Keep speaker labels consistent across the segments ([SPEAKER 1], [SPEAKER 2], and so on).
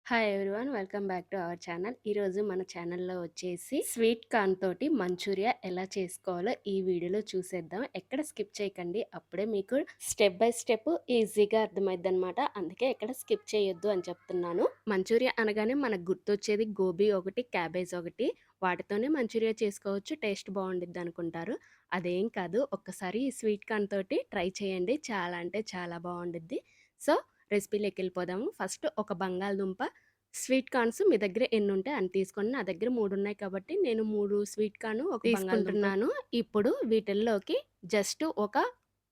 [SPEAKER 1] Hi everyone. Welcome back to our channel. ఈరోజు మన ఛానల్‌లో వచ్చేసి స్వీట్ కార్న్ తోటి మంచూరియా ఎలా చేసుకోవాలో ఈ వీడియోలో చూసేద్దాం. ఎక్కడ స్కిప్ చేయకండి. అప్పుడే మీకు స్టెప్ బై స్టెప్ ఈజీగా అర్థమైద్దనమాట. అందుకే ఎక్కడ స్కిప్ చేయొద్దు అని చెప్తున్నాను. మంచూరియా అనగానే మనకు గుర్తొచ్చేది గోబీ ఒకటి, క్యాబేజ్ ఒకటి. వాటితోనే మంచూరియా చేసుకోవచ్చు. టేస్ట్ బావుండిద్దనుకుంటారు. అదేం కాదు. ఒక్కసారి ఈ స్వీట్ కార్న్ తోటి ట్రై చేయండి. చాలా అంటే చాలా బావుండిద్ది. సో, రెసిపీలోకెళ్ళిపోదాము. ఫస్ట్ ఒక బంగాళదుంప, స్వీట్ కార్న్స్ మీ దగ్గర ఎన్నుంటే అన్ని తీసుకోండి. నా దగ్గర 3 ఉన్నాయి కాబట్టి నేను 3 స్వీట్ కార్న్, ఒక తీసుకుంటున్నాను. ఇప్పుడు వీటిల్లోకి జస్ట్ ఒక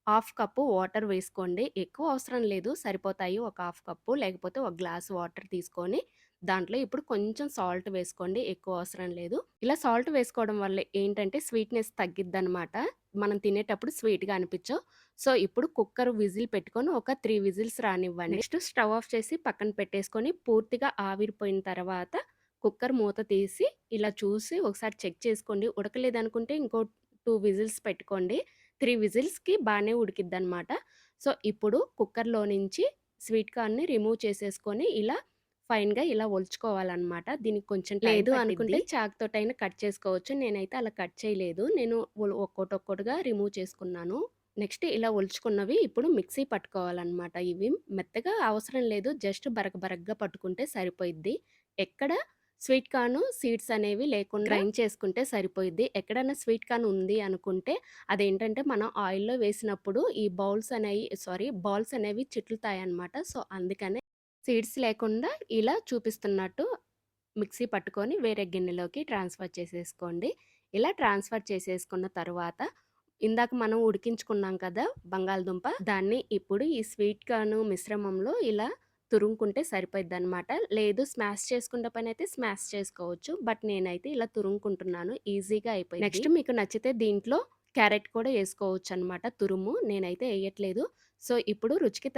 [SPEAKER 1] హాఫ్ కప్పు వాటర్ వేసుకోండి. ఎక్కువ అవసరం లేదు, సరిపోతాయి. ఒక హాఫ్ కప్పు లేకపోతే ఒక గ్లాస్ వాటర్ తీసుకొని దాంట్లో ఇప్పుడు కొంచెం సాల్ట్ వేసుకోండి. ఎక్కువ అవసరం లేదు. ఇలా సాల్ట్ వేసుకోవడం వల్ల ఏంటంటే స్వీట్‌నెస్ తగ్గిద్దనమాట. మనం తినేటప్పుడు స్వీట్‌గా అనిపించవు. సో, ఇప్పుడు కుక్కర్ విజిల్ పెట్టుకొని ఒక 3 విజిల్స్ రానివ్వండి. నెక్స్ట్ స్టవ్ ఆఫ్ చేసి పక్కన పెట్టేసుకొని పూర్తిగా ఆవిరిపోయిన తర్వాత కుక్కర్ మూత తీసి ఇలా చూసి ఒకసారి చెక్ చేసుకోండి. ఉడకలేదనుకుంటే ఇంకో 2 విజిల్స్ పెట్టుకోండి. 3 విజిల్స్‌కి బానే ఉడికిద్దనమాట. సో, ఇప్పుడు కుక్కర్‌లో నుంచి స్వీట్ కార్న్‌ని రిమూవ్ చేసేసుకొని ఇలా ఫైన్‌గా ఇలా ఒలుచుకోవాలనమాట. దీనికి కొంచెం టైం లేదు అనుకుంటే పట్టిద్ది. చాక్‌తోటైనా కట్ చేసుకోవచ్చు. నేనైతే అలా కట్ చేయలేదు. నేను ఒక్కోటొక్కోటిగా రిమూవ్ చేసుకున్నాను. నెక్స్ట్ ఇలా ఒలుచుకున్నవి ఇప్పుడు మిక్సీ పట్టుకోవాలనమాట. ఇవి మెత్తగా అవసరం లేదు. జస్ట్ బరక బరకగా పట్టుకుంటే సరిపోయిద్ది. ఎక్కడ స్వీట్ కార్న్ సీడ్స్ అనేవి లేకుండా గ్రైండ్ చేసుకుంటే సరిపోయిద్ది. ఎక్కడన్నా స్వీట్ కార్న్ ఉంది అనుకుంటే అదేంటంటే మనం ఆయిల్‌లో వేసినప్పుడు ఈ బాల్స్ అనేవి చిట్లుతాయన్నమాట. సో, అందుకనే సీడ్స్ లేకుండా ఇలా చూపిస్తున్నట్టు మిక్సీ పట్టుకొని వేరే గిన్నెలోకి ట్రాన్స్‌ఫర్ చేసేసుకోండి. ఇలా ట్రాన్స్‌ఫర్ చేసేసుకున్న తరువాత ఇందాక మనం ఉడికించుకున్నాం కదా బంగాళదుంప, దాన్ని ఇప్పుడు ఈ స్వీట్ కార్న్ మిశ్రమంలో ఇలా తురుముకుంటే సరిపోయిద్దనమాట. లేదు స్మాష్ చేసుకునే పనైతే స్మాష్ చేసుకోవచ్చు. బట్ నేనైతే ఇలా తురుముకుంటున్నాను. ఈజీగా అయిపోయిద్ది. నెక్స్ట్ మీకు నచ్చితే దీంట్లో క్యారెట్ కూడా ఏసుకోవచ్చనమాట తురుము. నేనైతే ఎయట్లేదు. సో, ఇప్పుడు రుచికి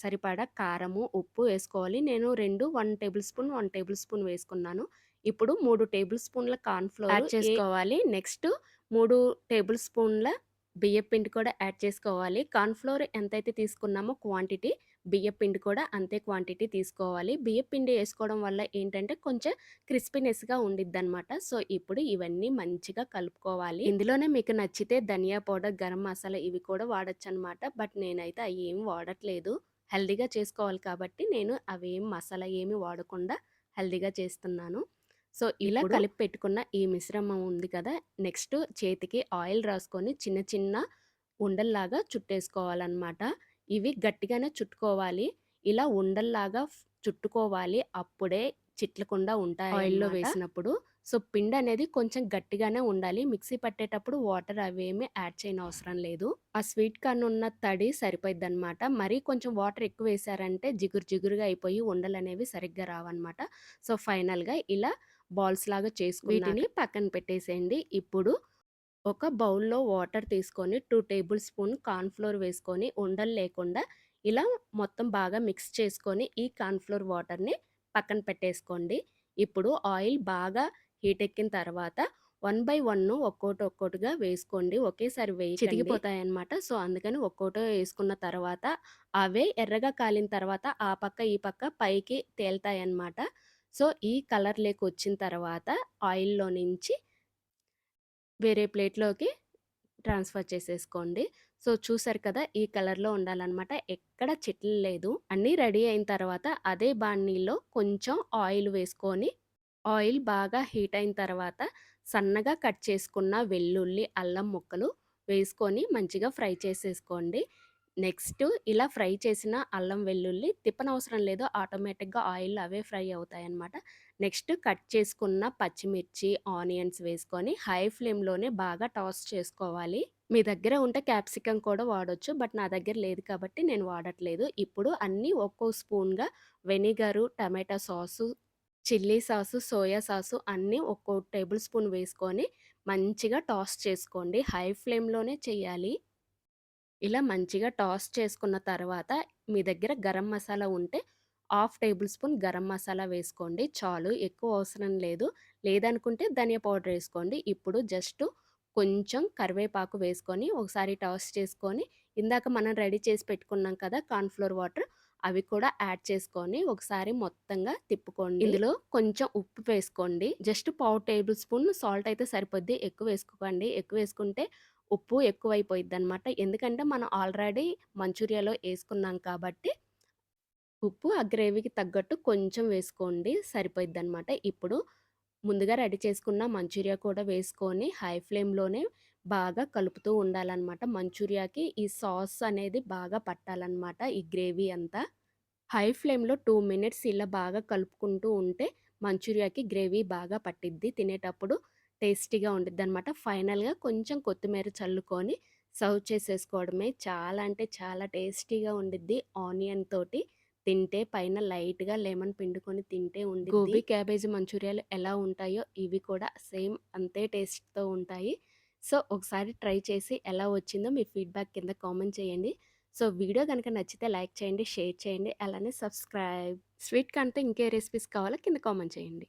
[SPEAKER 1] సరిపడా కారము, ఉప్పు వేసుకోవాలి. నేను 1 టేబుల్ స్పూన్, 1 టేబుల్ స్పూన్ వేసుకున్నాను. ఇప్పుడు 3 టేబుల్ స్పూన్ల కార్న్ ఫ్లోర్ యాడ్ చేసుకోవాలి. నెక్స్ట్ 3 టేబుల్ స్పూన్ల బియ్యపిండి కూడా యాడ్ చేసుకోవాలి. కార్న్ ఫ్లోర్ ఎంతైతే తీసుకున్నామో క్వాంటిటీ, బియ్యపిండి కూడా అంతే క్వాంటిటీ తీసుకోవాలి. బియ్యపిండి ఏసుకోవడం వల్ల ఏంటంటే కొంచెం క్రిస్పీనెస్‌గా ఉండిద్దనమాట. సో, ఇప్పుడు ఇవన్నీ మంచిగా కలుపుకోవాలి. ఇందులోనే మీకు నచ్చితే ధనియా పౌడర్, గరం మసాలా ఇవి కూడా వాడొచ్చనమాట. బట్ నేనైతే అయ్యేమి వాడట్లేదు. హెల్తీగా చేసుకోవాలి కాబట్టి నేను అవేం మసాలా ఏమి వాడకుండా హెల్తీగా చేస్తున్నాను. సో, ఇలా కలిపి పెట్టుకున్న ఈ మిశ్రమం ఉంది కదా! నెక్స్ట్ చేతికి ఆయిల్ రాసుకొని చిన్న చిన్న ఉండల్లాగా చుట్టేసుకోవాలనమాట. ఇవి గట్టిగానే చుట్టుకోవాలి. ఇలా ఉండల్లాగా చుట్టుకోవాలి. అప్పుడే చిట్లకుండా ఉంటాయన్నమాట ఆయిల్‌లో వేసినప్పుడు. సో, పిండనేది కొంచెం గట్టిగానే ఉండాలి. మిక్సీ పట్టేటప్పుడు వాటర్ అవేమీ యాడ్ చేయనవసరం లేదు. ఆ స్వీట్ కార్న్ ఉన్న తడి సరిపోయిద్దనమాట. మరీ కొంచెం వాటర్ ఎక్కువేశారంటే జిగురు జిగురుగా అయిపోయి ఉండలనేవి సరిగ్గా రావన్నమాట. సో, ఫైనల్‌గా ఇలా బాల్స్ లాగా వీటిని పక్కన పెట్టేసేయండి. ఇప్పుడు ఒక బౌల్‌లో వాటర్ తీసుకొని 2 టేబుల్ స్పూన్ కార్న్ ఫ్లోర్ వేసుకొని ఉండలు లేకుండా ఇలా మొత్తం బాగా మిక్స్ చేసుకొని ఈ కార్న్ ఫ్లోర్ వాటర్‌ని పక్కన పెట్టేసుకోండి. ఇప్పుడు ఆయిల్ బాగా హీట్ ఎక్కిన తర్వాత 1 బై 1 ఒక్కోటిగా వేసుకోండి. ఒకేసారి వేయకండి. చితికిపోతాయన్నమాట. సో, అందుకని ఒక్కోటో వేసుకున్న తర్వాత అవే ఎర్రగా కాలిన తర్వాత ఆ పక్క, ఈ పక్క పైకి తేలుతాయన్నమాట. సో, ఈ కలర్‌లోకొచ్చిన తర్వాత ఆయిల్‌లో నుంచి వేరే ప్లేట్‌లోకి ట్రాన్స్‌ఫర్ చేసేసుకోండి. సో, చూసారు కదా! ఈ కలర్‌లో ఉండాలనమాట. ఎక్కడ చిట్లి లేదు. అన్నీ రెడీ అయిన తర్వాత అదే బాండీలో కొంచెం ఆయిల్ వేసుకొని, ఆయిల్ బాగా హీట్ అయిన తర్వాత సన్నగా కట్ చేసుకున్న వెల్లుల్లి, అల్లం ముక్కలు వేసుకొని మంచిగా ఫ్రై చేసేసుకోండి. నెక్స్ట్ ఇలా ఫ్రై చేసిన అల్లం, వెల్లుల్లి తిప్పనవసరం లేదు. ఆటోమేటిక్‌గా ఆయిల్‌లో అవే ఫ్రై అవుతాయన్నమాట. నెక్స్ట్ కట్ చేసుకున్న పచ్చిమిర్చి, ఆనియన్స్ వేసుకొని హై ఫ్లేమ్‌లోనే బాగా టాస్ చేసుకోవాలి. మీ దగ్గర ఉంటే క్యాప్సికమ్ కూడా వాడొచ్చు. బట్ నా దగ్గర లేదు కాబట్టి నేను వాడట్లేదు. ఇప్పుడు అన్నీ ఒక్కో స్పూన్‌గా vinegar, tomato sauce, chilli sauce, soya sauce అన్నీ ఒక్కో టేబుల్ స్పూన్ వేసుకొని మంచిగా టాస్ చేసుకోండి. హై ఫ్లేమ్‌లోనే చేయాలి. ఇలా మంచిగా టాస్ చేసుకున్న తర్వాత మీ దగ్గర గరం మసాలా ఉంటే half table spoon garam masala వేసుకోండి చాలు. ఎక్కువ అవసరం లేదు. లేదనుకుంటే ధనియా పౌడర్ వేసుకోండి. ఇప్పుడు జస్ట్ కొంచెం కరివేపాకు వేసుకొని ఒకసారి టాస్ చేసుకొని ఇందాక మనం రెడీ చేసి పెట్టుకున్నాం కదా కార్న్ ఫ్లోర్ వాటర్, అవి కూడా యాడ్ చేసుకొని ఒకసారి మొత్తంగా తిప్పుకోండి. ఇందులో కొంచెం ఉప్పు వేసుకోండి. జస్ట్ పావు టేబుల్ స్పూన్ సాల్ట్ అయితే సరిపోద్ది. ఎక్కువ వేసుకోకండి. ఎక్కువ వేసుకుంటే ఉప్పు ఎక్కువైపోయిద్దనమాట. ఎందుకంటే మనం ఆల్రెడీ మంచూరియాలో ఏసుకున్నాం కాబట్టి ఉప్పు ఆ గ్రేవీకి తగ్గట్టు కొంచెం వేసుకోండి సరిపోయిద్దనమాట. ఇప్పుడు ముందుగా రెడీ చేసుకున్న మంచూరియా కూడా వేసుకొని హై ఫ్లేమ్‌లోనే బాగా కలుపుతూ ఉండాలనమాట. మంచూరియాకి ఈ సాస్ అనేది బాగా పట్టాలనమాట ఈ గ్రేవీ అంతా. హై ఫ్లేమ్‌లో 2 మినిట్స్ ఇలా బాగా కలుపుకుంటూ ఉంటే మంచూరియాకి గ్రేవీ బాగా పట్టిద్ది. తినేటప్పుడు టేస్టీగా ఉండిద్దనమాట. ఫైనల్‌గా కొంచెం కొత్తిమీర చల్లుకొని సర్వ్ చేసేసుకోవడమే. చాలా అంటే చాలా టేస్టీగా ఉండిద్ది. ఆనియన్ తోటి తింటే పైన లైట్‌గా లెమన్ పిండుకొని తింటే ఉండిద్ది. గోబీ క్యాబేజీ మంచూరియాలు ఎలా ఉంటాయో ఇవి కూడా సేమ్ అంతే టేస్ట్‌తో ఉంటాయి. సో, ఒకసారి ట్రై చేసి ఎలా వచ్చిందో మీ ఫీడ్‌బ్యాక్ కింద కామెంట్ చేయండి. సో, వీడియో గనక నచ్చితే లైక్ చేయండి, షేర్ చేయండి, అలానే సబ్స్క్రైబ్. స్వీట్ కార్న్‌తో ఇంకే రెసిపీస్ కావాలో కింద కామెంట్ చేయండి.